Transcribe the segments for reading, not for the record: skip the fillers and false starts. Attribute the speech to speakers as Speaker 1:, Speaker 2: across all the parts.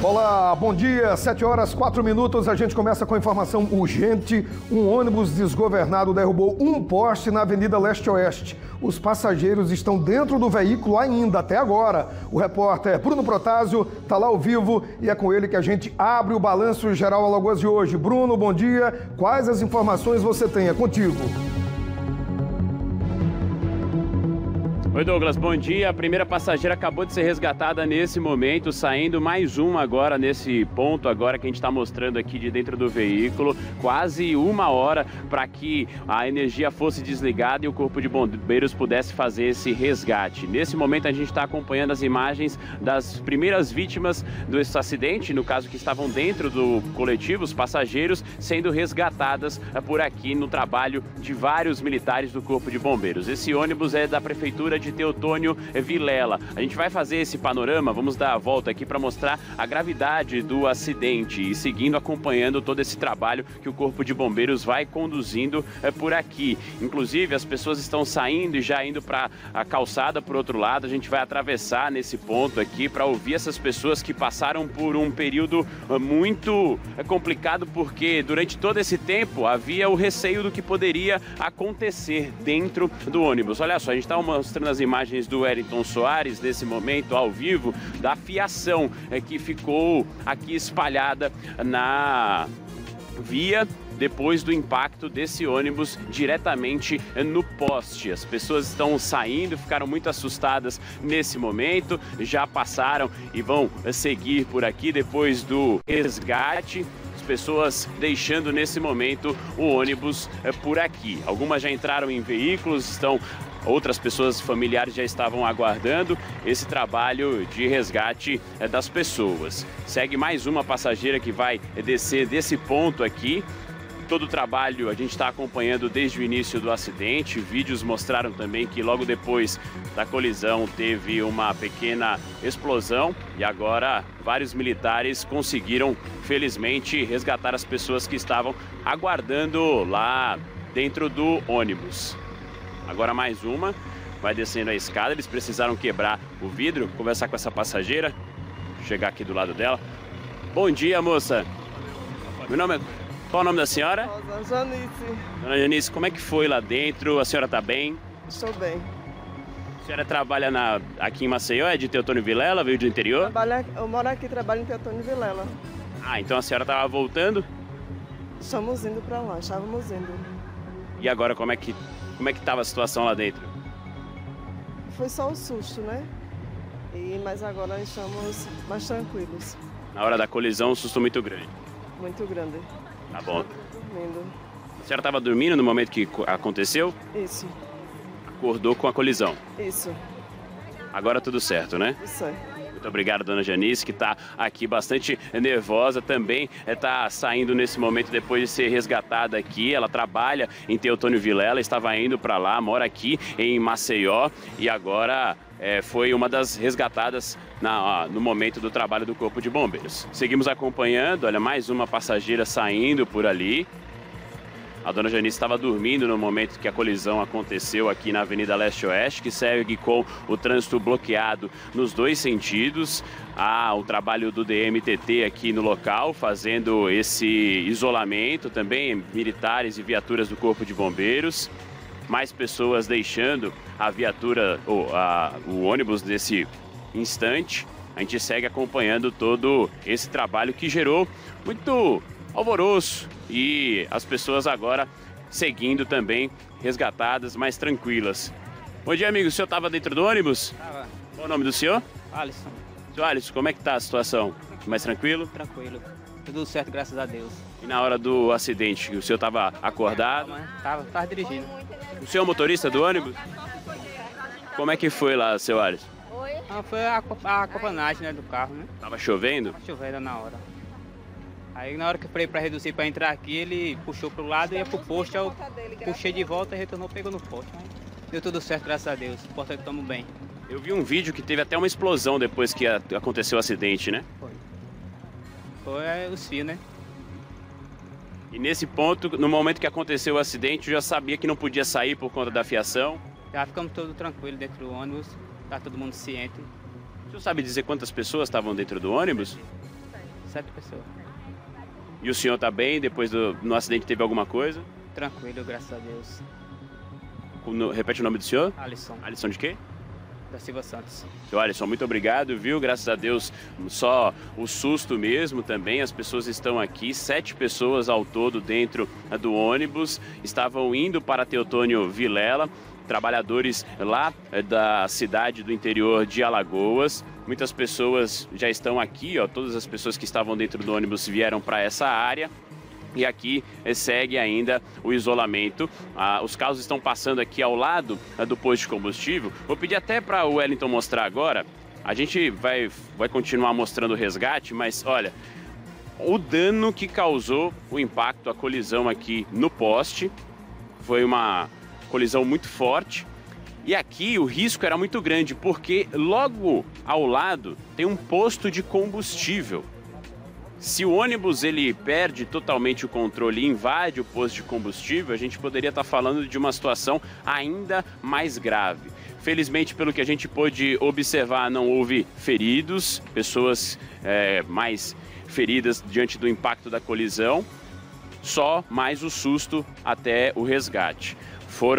Speaker 1: Olá, bom dia, 7h04, a gente começa com informação urgente. Um ônibus desgovernado derrubou um poste na Avenida Leste-Oeste. Os passageiros estão dentro do veículo ainda, até agora. O repórter Bruno Protásio está lá ao vivo e é com ele que a gente abre o Balanço Geral Alagoas de hoje. Bruno, bom dia. Quais as informações você tem? É contigo.
Speaker 2: Oi Douglas, bom dia. A primeira passageira acabou de ser resgatada nesse momento, saindo mais uma agora nesse ponto agora que a gente está mostrando aqui de dentro do veículo. Quase uma hora para que a energia fosse desligada e o Corpo de Bombeiros pudesse fazer esse resgate. Nesse momento a gente está acompanhando as imagens das primeiras vítimas desse acidente, no caso que estavam dentro do coletivo, os passageiros, sendo resgatadas por aqui no trabalho de vários militares do Corpo de Bombeiros. Esse ônibus é da Prefeitura de Teotônio Vilela. A gente vai fazer esse panorama, vamos dar a volta aqui para mostrar a gravidade do acidente e seguindo, acompanhando todo esse trabalho que o Corpo de Bombeiros vai conduzindo por aqui. Inclusive, as pessoas estão saindo e já indo para a calçada por outro lado. A gente vai atravessar nesse ponto aqui para ouvir essas pessoas que passaram por um período muito complicado, porque durante todo esse tempo havia o receio do que poderia acontecer dentro do ônibus. Olha só, a gente está mostrando as imagens do Wellington Soares nesse momento ao vivo da fiação que ficou aqui espalhada na via depois do impacto desse ônibus diretamente no poste. As pessoas estão saindo, ficaram muito assustadas nesse momento, já passaram e vão seguir por aqui depois do resgate. Pessoas deixando nesse momento o ônibus por aqui. Algumas já entraram em veículos, outras pessoas familiares já estavam aguardando esse trabalho de resgate das pessoas. Segue mais uma passageira que vai descer desse ponto aqui. Todo o trabalho a gente está acompanhando desde o início do acidente. Vídeos mostraram também que logo depois da colisão teve uma pequena explosão e agora vários militares conseguiram, felizmente, resgatar as pessoas que estavam aguardando lá dentro do ônibus. Agora mais uma, vai descendo a escada, eles precisaram quebrar o vidro, conversar com essa passageira, chegar aqui do lado dela. Bom dia, moça. Meu nome é... Qual o nome da senhora?
Speaker 3: Rosa Janice.
Speaker 2: Dona Janice, como é que foi lá dentro? A senhora está bem?
Speaker 3: Estou bem.
Speaker 2: A senhora trabalha aqui em Maceió, é de Teotônio Vilela, veio do interior?
Speaker 3: Eu moro aqui, trabalho em Teotônio Vilela.
Speaker 2: Ah, então a senhora estava voltando?
Speaker 3: Estamos indo para lá, estávamos indo.
Speaker 2: E agora, como é que estava a situação lá dentro?
Speaker 3: Foi só um susto, né? Mas agora estamos mais tranquilos.
Speaker 2: Na hora da colisão, um susto muito grande.
Speaker 3: Muito grande.
Speaker 2: Tá bom.
Speaker 3: Dormindo.
Speaker 2: A senhora estava dormindo no momento que aconteceu?
Speaker 3: Isso.
Speaker 2: Acordou com a colisão?
Speaker 3: Isso.
Speaker 2: Agora tudo certo, né?
Speaker 3: Isso é.
Speaker 2: Muito obrigado, dona Janice, que está aqui bastante nervosa, também está saindo nesse momento depois de ser resgatada aqui. Ela trabalha em Teotônio Vilela, estava indo para lá, mora aqui em Maceió e agora foi uma das resgatadas no momento do trabalho do Corpo de Bombeiros. Seguimos acompanhando, olha, mais uma passageira saindo por ali. A dona Janice estava dormindo no momento que a colisão aconteceu aqui na Avenida Leste-Oeste, que segue com o trânsito bloqueado nos dois sentidos. Há o trabalho do DMTT aqui no local, fazendo esse isolamento, também militares e viaturas do Corpo de Bombeiros. Mais pessoas deixando a viatura, o ônibus nesse instante. A gente segue acompanhando todo esse trabalho que gerou muito alvoroço e as pessoas agora seguindo também resgatadas, mais tranquilas. Bom dia, amigo. O senhor estava dentro do ônibus?
Speaker 4: Tava.
Speaker 2: Qual o nome do senhor?
Speaker 4: Alisson.
Speaker 2: Senhor Alisson, como é que tá a situação? Mais tranquilo?
Speaker 4: Tranquilo. Tudo certo, graças a Deus.
Speaker 2: E na hora do acidente, o senhor estava acordado?
Speaker 4: Tava dirigindo.
Speaker 2: O senhor é o motorista do ônibus? Como é que foi lá, seu Alisson?
Speaker 4: Foi a acopanagem, né, do carro, né?
Speaker 2: Tava chovendo?
Speaker 4: Tava chovendo na hora. Aí na hora que eu falei pra reduzir pra entrar aqui, ele puxou pro lado e ia pro posto. Eu puxei de volta e retornou, pegou no posto. Deu tudo certo, graças a Deus. O importante é que estamos bem.
Speaker 2: Eu vi um vídeo que teve até uma explosão depois que aconteceu o acidente, né?
Speaker 4: Foi os fios, né?
Speaker 2: E nesse ponto, no momento que aconteceu o acidente, eu já sabia que não podia sair por conta da fiação.
Speaker 4: Já ficamos todos tranquilos dentro do ônibus, tá todo mundo ciente.
Speaker 2: O senhor sabe dizer quantas pessoas estavam dentro do ônibus?
Speaker 4: 7 pessoas.
Speaker 2: E o senhor está bem? Depois no acidente teve alguma coisa?
Speaker 4: Tranquilo, graças a Deus.
Speaker 2: Repete o nome do senhor?
Speaker 4: Alisson,
Speaker 2: Alisson de quê?
Speaker 4: da Silva Santos.
Speaker 2: Seu Alisson, muito obrigado, viu? Graças a Deus, só o susto mesmo também. As pessoas estão aqui, 7 pessoas ao todo dentro do ônibus. Estavam indo para Teotônio Vilela, trabalhadores lá da cidade do interior de Alagoas. Muitas pessoas já estão aqui, ó, todas as pessoas que estavam dentro do ônibus vieram para essa área. E aqui segue ainda o isolamento. Os carros estão passando aqui ao lado do posto de combustível. Vou pedir até para o Wellington mostrar agora. A gente vai continuar mostrando o resgate, mas olha, o dano que causou o impacto, a colisão aqui no poste. Foi uma colisão muito forte. E aqui o risco era muito grande, porque logo ao lado tem um posto de combustível. Se o ônibus ele perde totalmente o controle e invade o posto de combustível, a gente poderia estar falando de uma situação ainda mais grave. Felizmente, pelo que a gente pôde observar, não houve feridos, pessoas mais feridas diante do impacto da colisão, só mais o susto até o resgate. Foi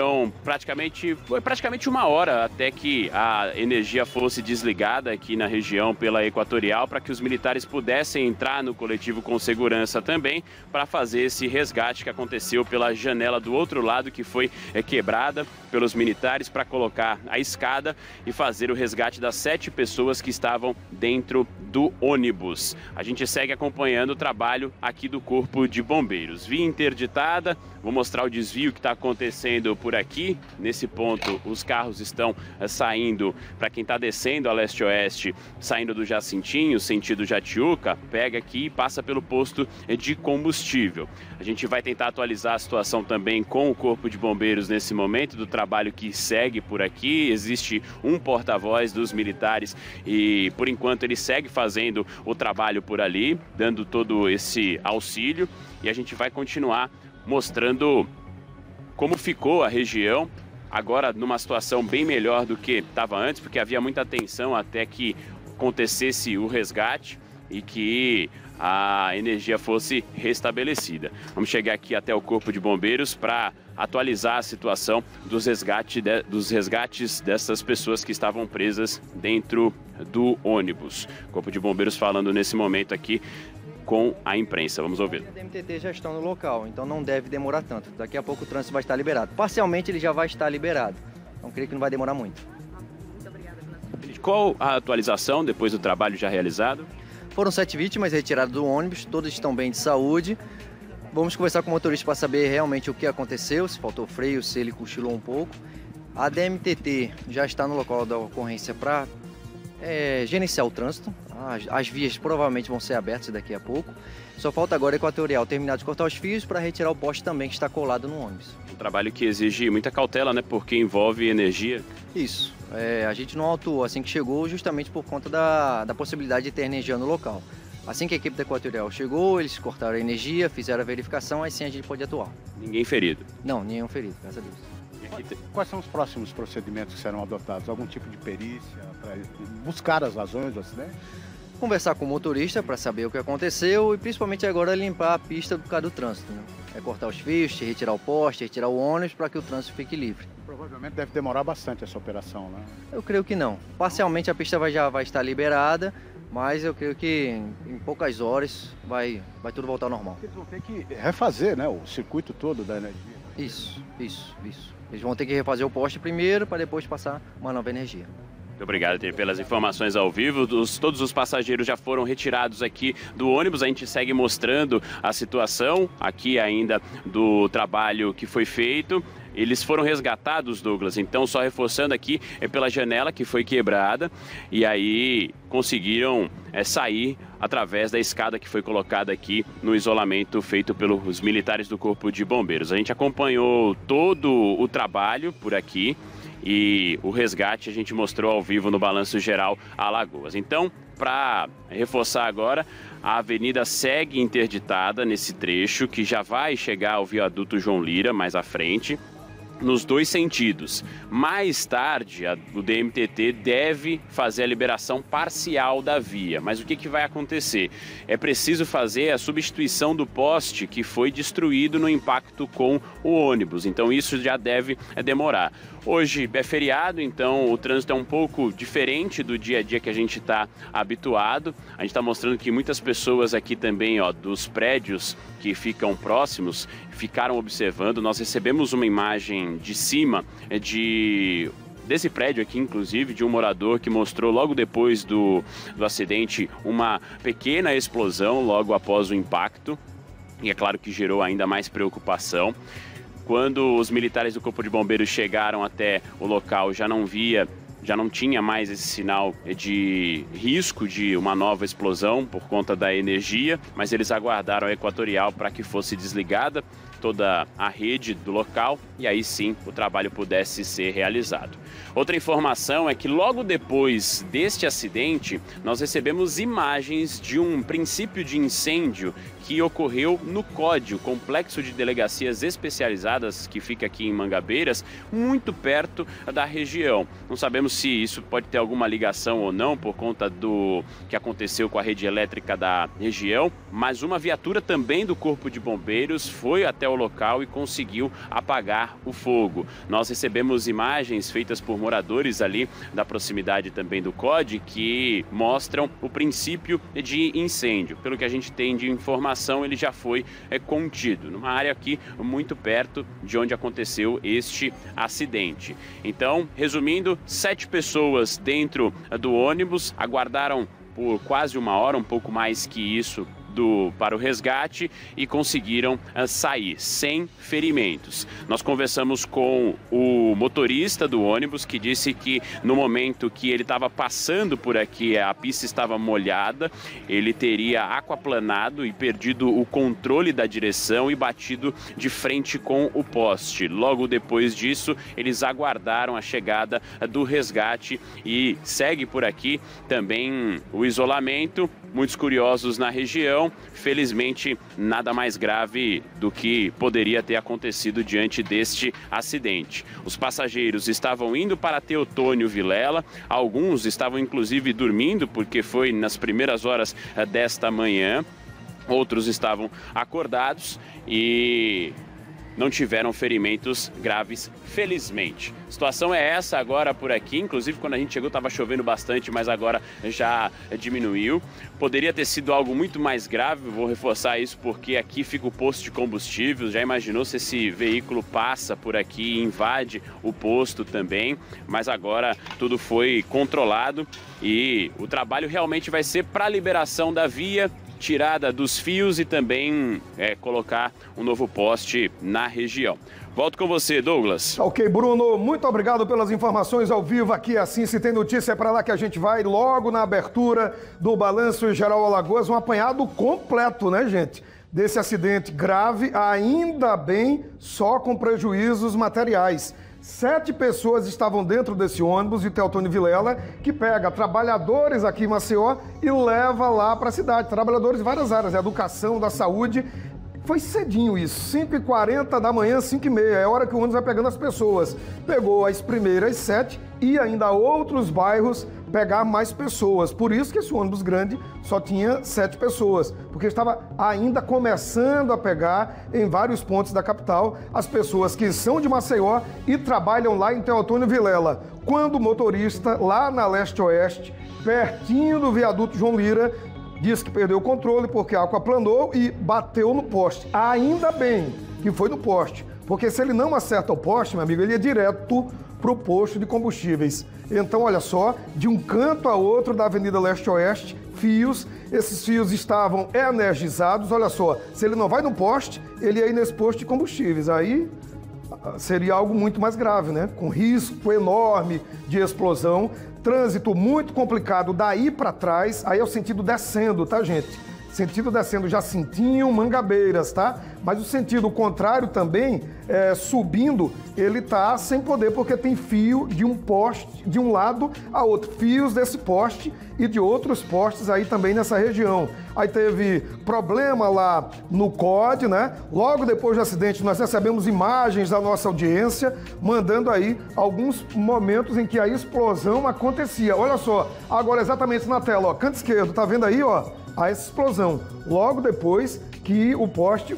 Speaker 2: praticamente 1 hora até que a energia fosse desligada aqui na região pela Equatorial, para que os militares pudessem entrar no coletivo com segurança também, para fazer esse resgate que aconteceu pela janela do outro lado, que foi quebrada pelos militares, para colocar a escada e fazer o resgate das 7 pessoas que estavam dentro do ônibus. A gente segue acompanhando o trabalho aqui do Corpo de Bombeiros. Via interditada, vou mostrar o desvio que está acontecendo por aqui. Nesse ponto, os carros estão saindo, para quem está descendo a leste-oeste, saindo do Jacintinho, sentido Jatiuca, pega aqui e passa pelo posto de combustível. A gente vai tentar atualizar a situação também com o Corpo de Bombeiros nesse momento, do trabalho que segue por aqui. Existe um porta-voz dos militares e, por enquanto, ele segue fazendo o trabalho por ali, dando todo esse auxílio, e a gente vai continuar mostrando como ficou a região, agora numa situação bem melhor do que estava antes, porque havia muita tensão até que acontecesse o resgate e que a energia fosse restabelecida. Vamos chegar aqui até o Corpo de Bombeiros para atualizar a situação dos resgates dessas pessoas que estavam presas dentro do ônibus. Corpo de Bombeiros falando nesse momento aqui com a imprensa. Vamos ouvir.
Speaker 5: A DMTT já estão no local, então não deve demorar tanto. Daqui a pouco o trânsito vai estar liberado. Parcialmente ele já vai estar liberado, então creio que não vai demorar muito.
Speaker 2: Muito obrigada. Qual a atualização depois do trabalho já realizado?
Speaker 5: Foram 7 vítimas retiradas do ônibus, todos estão bem de saúde. Vamos conversar com o motorista para saber realmente o que aconteceu, se faltou freio, se ele cochilou um pouco. A DMTT já está no local da ocorrência para gerenciar o trânsito. As vias provavelmente vão ser abertas daqui a pouco. Só falta agora a Equatorial terminar de cortar os fios para retirar o poste também que está colado no ônibus.
Speaker 2: Um trabalho que exige muita cautela, né? Porque envolve energia.
Speaker 5: Isso. A gente não atuou assim que chegou, justamente por conta da possibilidade de ter energia no local. Assim que a equipe da Equatorial chegou, eles cortaram a energia, fizeram a verificação, aí sim a gente pode atuar.
Speaker 2: Ninguém ferido?
Speaker 5: Não, nenhum ferido, graças a Deus.
Speaker 6: Quais são os próximos procedimentos que serão adotados? Algum tipo de perícia para buscar as razões do acidente?
Speaker 5: Conversar com o motorista para saber o que aconteceu e principalmente agora limpar a pista por causa do trânsito, né? Cortar os fios, retirar o poste, retirar o ônibus para que o trânsito fique livre.
Speaker 6: Provavelmente deve demorar bastante essa operação, né?
Speaker 5: Eu creio que não. Parcialmente a pista já vai estar liberada, mas eu creio que em poucas horas vai tudo voltar ao normal.
Speaker 6: Eles vão ter que refazer, né, o circuito todo da energia.
Speaker 5: Isso. Eles vão ter que refazer o poste primeiro para depois passar uma nova energia.
Speaker 2: Muito obrigado pelas informações ao vivo. Todos os passageiros já foram retirados aqui do ônibus. A gente segue mostrando a situação aqui ainda do trabalho que foi feito. Eles foram resgatados, Douglas, então só reforçando aqui pela janela que foi quebrada e aí conseguiram sair através da escada que foi colocada aqui no isolamento feito pelos militares do Corpo de Bombeiros. A gente acompanhou todo o trabalho por aqui e o resgate a gente mostrou ao vivo no Balanço Geral Alagoas. Então, para reforçar agora, a avenida segue interditada nesse trecho que já vai chegar ao viaduto João Lira mais à frente. nos dois sentidos. Mais tarde, o DMTT deve fazer a liberação parcial da via. Mas o que vai acontecer? É preciso fazer a substituição do poste que foi destruído no impacto com o ônibus. Então isso já deve demorar. Hoje é feriado, então o trânsito é um pouco diferente do dia a dia que a gente está habituado. A gente está mostrando que muitas pessoas aqui também, dos prédios que ficam próximos, ficaram observando. Nós recebemos uma imagem de cima desse prédio aqui, inclusive, de um morador que mostrou logo depois do acidente uma pequena explosão logo após o impacto. E é claro que gerou ainda mais preocupação. Quando os militares do Corpo de Bombeiros chegaram até o local, já não tinha mais esse sinal de risco de uma nova explosão por conta da energia, mas eles aguardaram a Equatorial para que fosse desligada toda a rede do local e aí sim o trabalho pudesse ser realizado. Outra informação é que logo depois deste acidente, nós recebemos imagens de um princípio de incêndio que ocorreu no COD, o Complexo de Delegacias Especializadas, que fica aqui em Mangabeiras, muito perto da região. Não sabemos se isso pode ter alguma ligação ou não por conta do que aconteceu com a rede elétrica da região, mas uma viatura também do Corpo de Bombeiros foi até o local e conseguiu apagar o fogo. Nós recebemos imagens feitas por moradores ali da proximidade também do COD que mostram o princípio de incêndio. Pelo que a gente tem de informação, ele já foi contido, numa área aqui muito perto de onde aconteceu este acidente. Então, resumindo, 7 pessoas dentro do ônibus aguardaram por quase uma hora, um pouco mais que isso, para o resgate e conseguiram sair sem ferimentos. Nós conversamos com o motorista do ônibus que disse que no momento que ele estava passando por aqui, a pista estava molhada, ele teria aquaplanado e perdido o controle da direção e batido de frente com o poste. Logo depois disso, eles aguardaram a chegada do resgate e segue por aqui também o isolamento. Muitos curiosos na região, felizmente nada mais grave do que poderia ter acontecido diante deste acidente. Os passageiros estavam indo para Teotônio Vilela, alguns estavam inclusive dormindo porque foi nas primeiras horas desta manhã, outros estavam acordados e não tiveram ferimentos graves, felizmente. A situação é essa agora por aqui, inclusive quando a gente chegou estava chovendo bastante, mas agora já diminuiu. Poderia ter sido algo muito mais grave, vou reforçar isso porque aqui fica o posto de combustível. Já imaginou se esse veículo passa por aqui e invade o posto também? Mas agora tudo foi controlado e o trabalho realmente vai ser para a liberação da via, tirada dos fios e também colocar um novo poste na região. Volto com você, Douglas.
Speaker 1: Ok, Bruno, muito obrigado pelas informações ao vivo aqui. Assim, se tem notícia, é para lá que a gente vai logo na abertura do Balanço Geral Alagoas. Um apanhado completo, né, gente? Desse acidente grave, ainda bem, só com prejuízos materiais. 7 pessoas estavam dentro desse ônibus de Teotônio Vilela, que pega trabalhadores aqui em Maceió e leva lá para a cidade. Trabalhadores de várias áreas, da educação, da saúde. Foi cedinho isso, 5h40 da manhã, 5h30, é a hora que o ônibus vai pegando as pessoas. Pegou as primeiras 7 e ainda outros bairros pegar mais pessoas. Por isso que esse ônibus grande só tinha 7 pessoas, porque estava ainda começando a pegar em vários pontos da capital as pessoas que são de Maceió e trabalham lá em Teotônio Vilela. Quando o motorista, lá na leste-oeste, pertinho do viaduto João Lira, disse que perdeu o controle porque a aquaplanou e bateu no poste. Ainda bem que foi no poste, porque se ele não acerta o poste, meu amigo, ele ia direto para o posto de combustíveis. Então, olha só, de um canto a outro da Avenida Leste-Oeste, fios, esses fios estavam energizados. Olha só, se ele não vai no poste, ele ia ir nesse posto de combustíveis. Aí seria algo muito mais grave, né? Com risco enorme de explosão. Trânsito muito complicado daí para trás, aí é o sentido descendo, tá, gente? sentido descendo Jacintinho, Mangabeiras, tá? Mas o sentido contrário também, subindo, ele tá sem poder porque tem fio de um poste, de um lado a outro, fios desse poste e de outros postes aí também nessa região. Aí teve problema lá no COD, né? Logo depois do acidente nós recebemos imagens da nossa audiência, mandando aí alguns momentos em que a explosão acontecia. Olha só, agora exatamente na tela, ó, canto esquerdo, tá vendo aí, ó? A explosão, logo depois que o poste,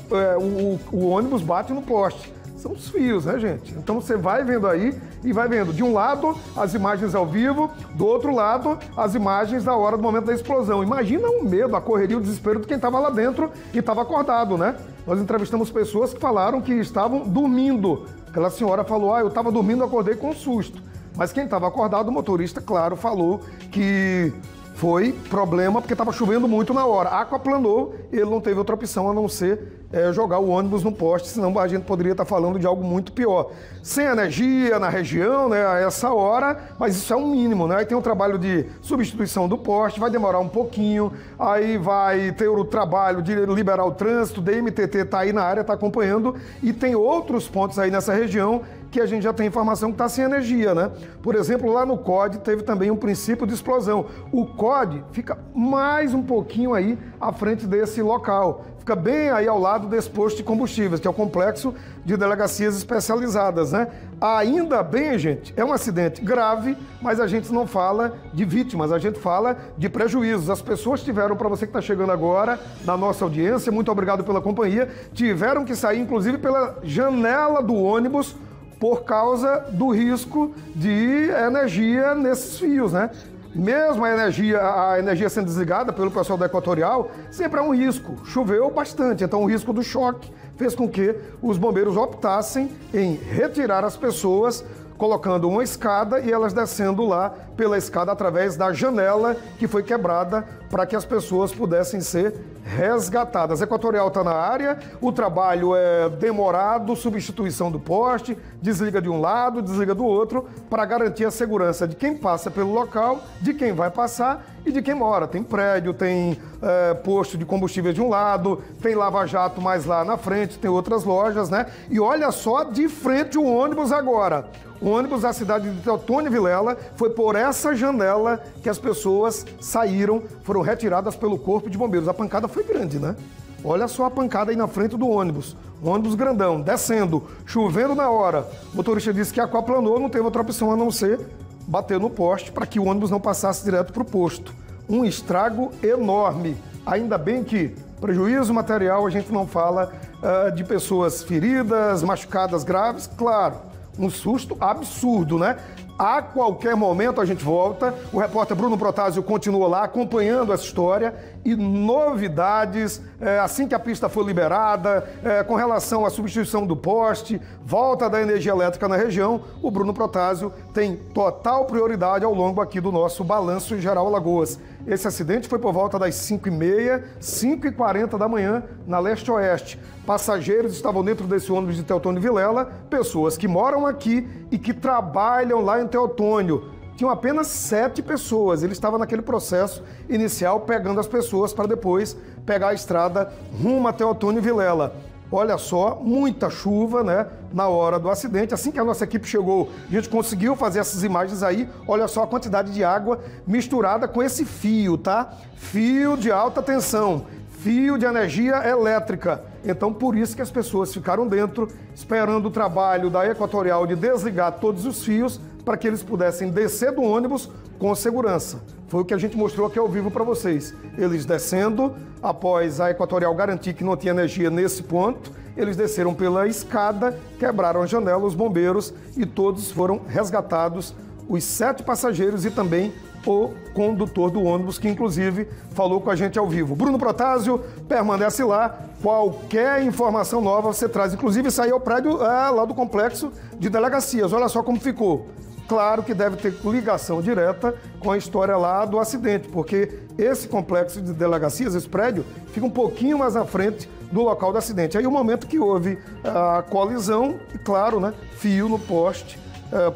Speaker 1: o ônibus bate no poste. São os fios, né, gente? Então você vai vendo aí e vai vendo de um lado as imagens ao vivo, do outro lado as imagens da hora do momento da explosão. Imagina o medo, a correria, o desespero de quem estava lá dentro e estava acordado, né? Nós entrevistamos pessoas que falaram que estavam dormindo. Aquela senhora falou, eu estava dormindo, acordei com um susto. Mas quem estava acordado, o motorista, claro, falou que foi problema porque estava chovendo muito na hora. Aquaplanou, ele não teve outra opção a não ser jogar o ônibus no poste, senão a gente poderia estar falando de algo muito pior. Sem energia na região, né, a essa hora, mas isso é um mínimo, né? Aí tem o trabalho de substituição do poste, vai demorar um pouquinho, aí vai ter o trabalho de liberar o trânsito, DMTT está aí na área, está acompanhando, e tem outros pontos aí nessa região que a gente já tem informação que está sem energia, né? Por exemplo, lá no COD teve também um princípio de explosão. O COD fica mais um pouquinho aí à frente desse local. Fica bem aí ao lado desse posto de combustíveis, que é o complexo de delegacias especializadas, né? Ainda bem, gente, é um acidente grave, mas a gente não fala de vítimas, a gente fala de prejuízos. As pessoas tiveram, para você que está chegando agora na nossa audiência, muito obrigado pela companhia, tiveram que sair, inclusive, pela janela do ônibus, por causa do risco de energia nesses fios, né? Mesmo a energia sendo desligada pelo pessoal da Equatorial, sempre há um risco. Choveu bastante, então o risco do choque fez com que os bombeiros optassem em retirar as pessoas, colocando uma escada e elas descendo lá pela escada através da janela que foi quebrada para que as pessoas pudessem ser resgatadas. A Equatorial está na área, o trabalho é demorado, substituição do poste, desliga de um lado, desliga do outro, para garantir a segurança de quem passa pelo local, de quem vai passar e de quem mora. Tem prédio, tem posto de combustível de um lado, tem lava-jato mais lá na frente, tem outras lojas, né? E olha só de frente o ônibus agora. O ônibus da cidade de Teotônio Vilela, foi por essa janela que as pessoas saíram, foram retiradas pelo corpo de bombeiros. A pancada foi grande, né? Olha só a pancada aí na frente do ônibus. Um ônibus grandão, descendo, chovendo na hora. O motorista disse que aquaplanou, não teve outra opção a não ser bater no poste para que o ônibus não passasse direto para o posto. Um estrago enorme. Ainda bem que prejuízo material, a gente não fala de pessoas feridas, machucadas graves, claro. Um susto absurdo, né? A qualquer momento a gente volta. O repórter Bruno Protásio continua lá acompanhando essa história e novidades assim que a pista for liberada, com relação à substituição do poste, volta da energia elétrica na região. O Bruno Protásio tem total prioridade ao longo aqui do nosso Balanço Geral Alagoas. Esse acidente foi por volta das 5h30, 5h40 da manhã, na leste-oeste. Passageiros estavam dentro desse ônibus de Teotônio Vilela, pessoas que moram aqui e que trabalham lá em Teotônio. Tinham apenas 7 pessoas. Ele estava naquele processo inicial, pegando as pessoas para depois pegar a estrada rumo a Teotônio Vilela. Olha só, muita chuva, né, na hora do acidente. Assim que a nossa equipe chegou, a gente conseguiu fazer essas imagens aí. Olha só a quantidade de água misturada com esse fio, tá? Fio de alta tensão, fio de energia elétrica. Então, por isso que as pessoas ficaram dentro, esperando o trabalho da Equatorial de desligar todos os fios para que eles pudessem descer do ônibus com segurança. Foi o que a gente mostrou aqui ao vivo para vocês. Eles descendo, após a Equatorial garantir que não tinha energia nesse ponto, eles desceram pela escada, quebraram a janela, os bombeiros, e todos foram resgatados, os 7 passageiros e também o condutor do ônibus, que inclusive falou com a gente ao vivo. Bruno Protásio permanece lá. Qualquer informação nova você traz. Inclusive, saiu ao prédio lá do complexo de delegacias. Olha só como ficou. Claro que deve ter ligação direta com a história lá do acidente, porque esse complexo de delegacias, esse prédio, fica um pouquinho mais à frente do local do acidente. Aí o momento que houve a colisão, e claro, né, fio no poste,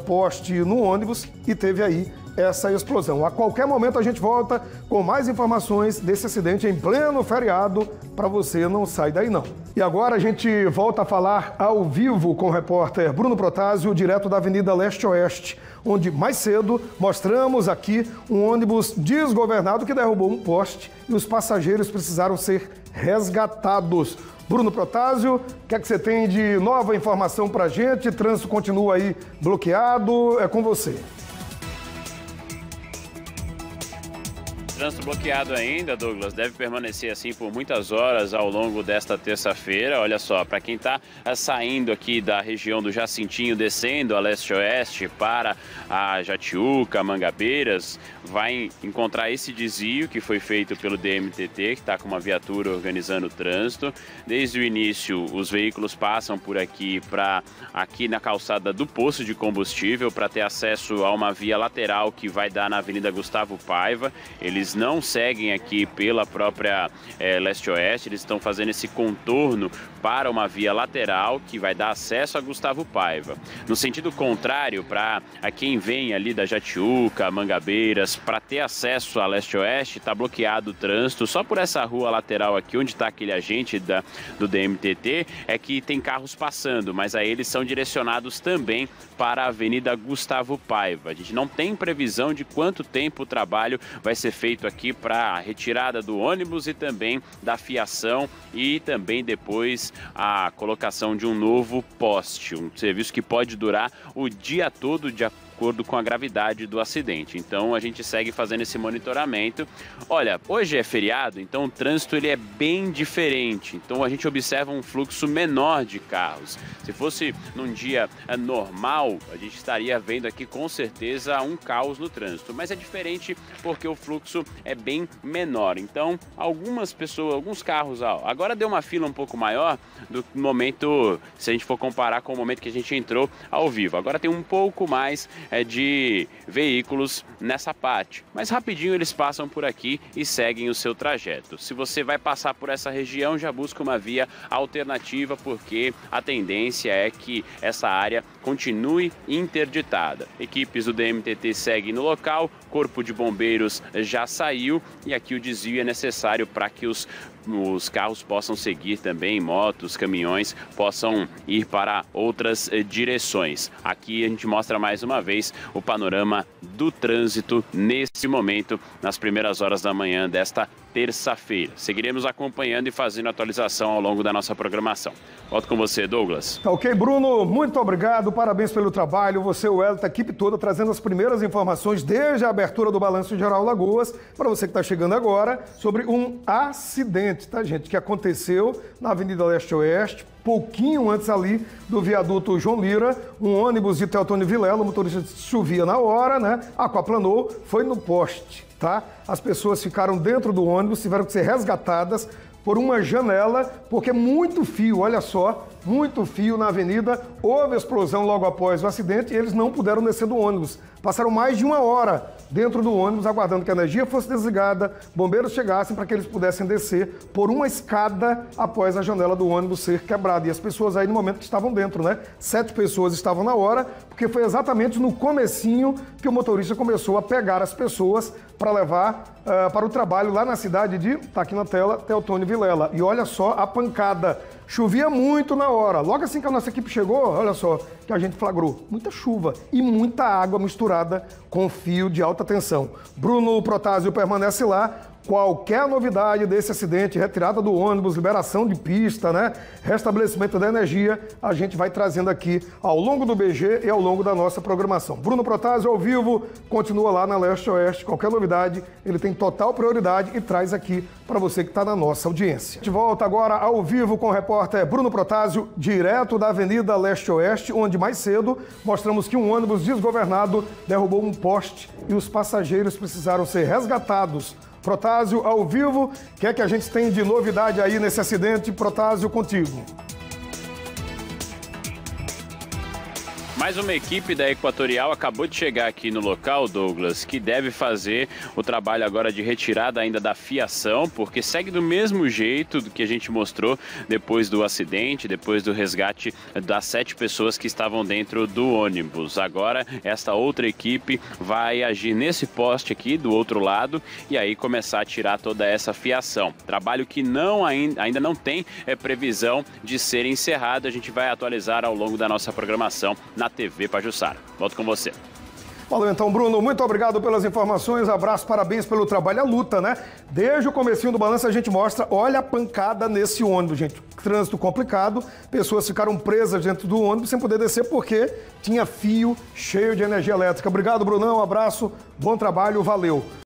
Speaker 1: poste no ônibus, e teve aí essa explosão. A qualquer momento a gente volta com mais informações desse acidente em pleno feriado, para você não sair daí não. E agora a gente volta a falar ao vivo com o repórter Bruno Protásio, direto da Avenida Leste-Oeste, onde mais cedo mostramos aqui um ônibus desgovernado que derrubou um poste e os passageiros precisaram ser resgatados. Bruno Protásio, o que é que você tem de nova informação para a gente? O trânsito continua aí bloqueado, é com você.
Speaker 2: Trânsito bloqueado ainda, Douglas, deve permanecer assim por muitas horas ao longo desta terça-feira. Olha só, para quem está saindo aqui da região do Jacintinho, descendo a leste-oeste para a Jatiuca, Mangabeiras, vai encontrar esse desvio que foi feito pelo DMTT, que está com uma viatura organizando o trânsito. Desde o início, os veículos passam por aqui aqui na calçada do posto de combustível para ter acesso a uma via lateral que vai dar na Avenida Gustavo Paiva. Eles não seguem aqui pela própria leste-oeste, eles estão fazendo esse contorno para uma via lateral que vai dar acesso a Gustavo Paiva. No sentido contrário, para quem vem ali da Jatiuca, Mangabeiras, para ter acesso a leste-oeste, está bloqueado o trânsito. Só por essa rua lateral aqui, onde está aquele agente do DMTT, é que tem carros passando, mas aí eles são direcionados também para a Avenida Gustavo Paiva. A gente não tem previsão de quanto tempo o trabalho vai ser feito aqui para a retirada do ônibus e também da fiação e também depois a colocação de um novo poste, um serviço que pode durar o dia todo de acordo com a gravidade do acidente. Então a gente segue fazendo esse monitoramento. Olha, hoje é feriado, então o trânsito ele é bem diferente. Então a gente observa um fluxo menor de carros. Se fosse num dia normal, a gente estaria vendo aqui com certeza um caos no trânsito. Mas é diferente porque o fluxo é bem menor. Então algumas pessoas, alguns carros, agora deu uma fila um pouco maior do momento, se a gente for comparar com o momento que a gente entrou ao vivo. Agora tem um pouco mais de veículos nessa parte, mas rapidinho eles passam por aqui e seguem o seu trajeto. Se você vai passar por essa região, já busca uma via alternativa, porque a tendência é que essa área continue interditada. Equipes do DMTT seguem no local, Corpo de Bombeiros já saiu e aqui o desvio é necessário para que os carros possam seguir também, motos, caminhões possam ir para outras direções. Aqui a gente mostra mais uma vez o panorama do trânsito nesse momento, nas primeiras horas da manhã desta terça-feira. Seguiremos acompanhando e fazendo atualização ao longo da nossa programação. Volto com você, Douglas.
Speaker 1: Tá ok, Bruno, muito obrigado, parabéns pelo trabalho. Você, o Elton, a equipe toda, trazendo as primeiras informações desde a abertura do Balanço Geral Lagoas, para você que está chegando agora, sobre um acidente, tá, gente, que aconteceu na Avenida Leste-Oeste, pouquinho antes ali do viaduto João Lira. Um ônibus de Teotônio Vilela, o motorista chovia na hora, né, aquaplanou, foi no poste, tá? As pessoas ficaram dentro do ônibus, tiveram que ser resgatadas por uma janela, porque muito fio, olha só, muito fio na avenida. Houve explosão logo após o acidente e eles não puderam descer do ônibus. Passaram mais de uma hora dentro do ônibus, aguardando que a energia fosse desligada, bombeiros chegassem para que eles pudessem descer por uma escada após a janela do ônibus ser quebrada. E as pessoas aí no momento que estavam dentro, né? 7 pessoas estavam na hora, porque foi exatamente no comecinho que o motorista começou a pegar as pessoas para levar para o trabalho lá na cidade de, tá aqui na tela, Teotônio Vilela. E olha só a pancada. Chovia muito na hora. Logo assim que a nossa equipe chegou, olha só, que a gente flagrou muita chuva e muita água misturada com fio de alta tensão. Bruno Protásio permanece lá. Qualquer novidade desse acidente, retirada do ônibus, liberação de pista, né? Restabelecimento da energia, a gente vai trazendo aqui ao longo do BG e ao longo da nossa programação. Bruno Protásio ao vivo, continua lá na Leste-Oeste. Qualquer novidade, ele tem total prioridade e traz aqui para você que está na nossa audiência. A gente volta agora ao vivo com o repórter Bruno Protásio, direto da Avenida Leste-Oeste, onde mais cedo mostramos que um ônibus desgovernado derrubou um poste e os passageiros precisaram ser resgatados. Protásio, ao vivo, o que é que a gente tem de novidade aí nesse acidente? Protásio, contigo.
Speaker 2: Mais uma equipe da Equatorial acabou de chegar aqui no local, Douglas, que deve fazer o trabalho agora de retirada ainda da fiação, porque segue do mesmo jeito do que a gente mostrou depois do acidente, depois do resgate das 7 pessoas que estavam dentro do ônibus. Agora, esta outra equipe vai agir nesse poste aqui do outro lado e aí começar a tirar toda essa fiação. Trabalho que ainda não tem previsão de ser encerrado. A gente vai atualizar ao longo da nossa programação na TV Pajuçara. Volto com você.
Speaker 1: Valeu então, Bruno. Muito obrigado pelas informações. Abraço, parabéns pelo trabalho. A luta, né? Desde o comecinho do balanço a gente mostra, olha a pancada nesse ônibus, gente. Trânsito complicado, pessoas ficaram presas dentro do ônibus sem poder descer porque tinha fio cheio de energia elétrica. Obrigado, Brunão. Um abraço, bom trabalho, valeu.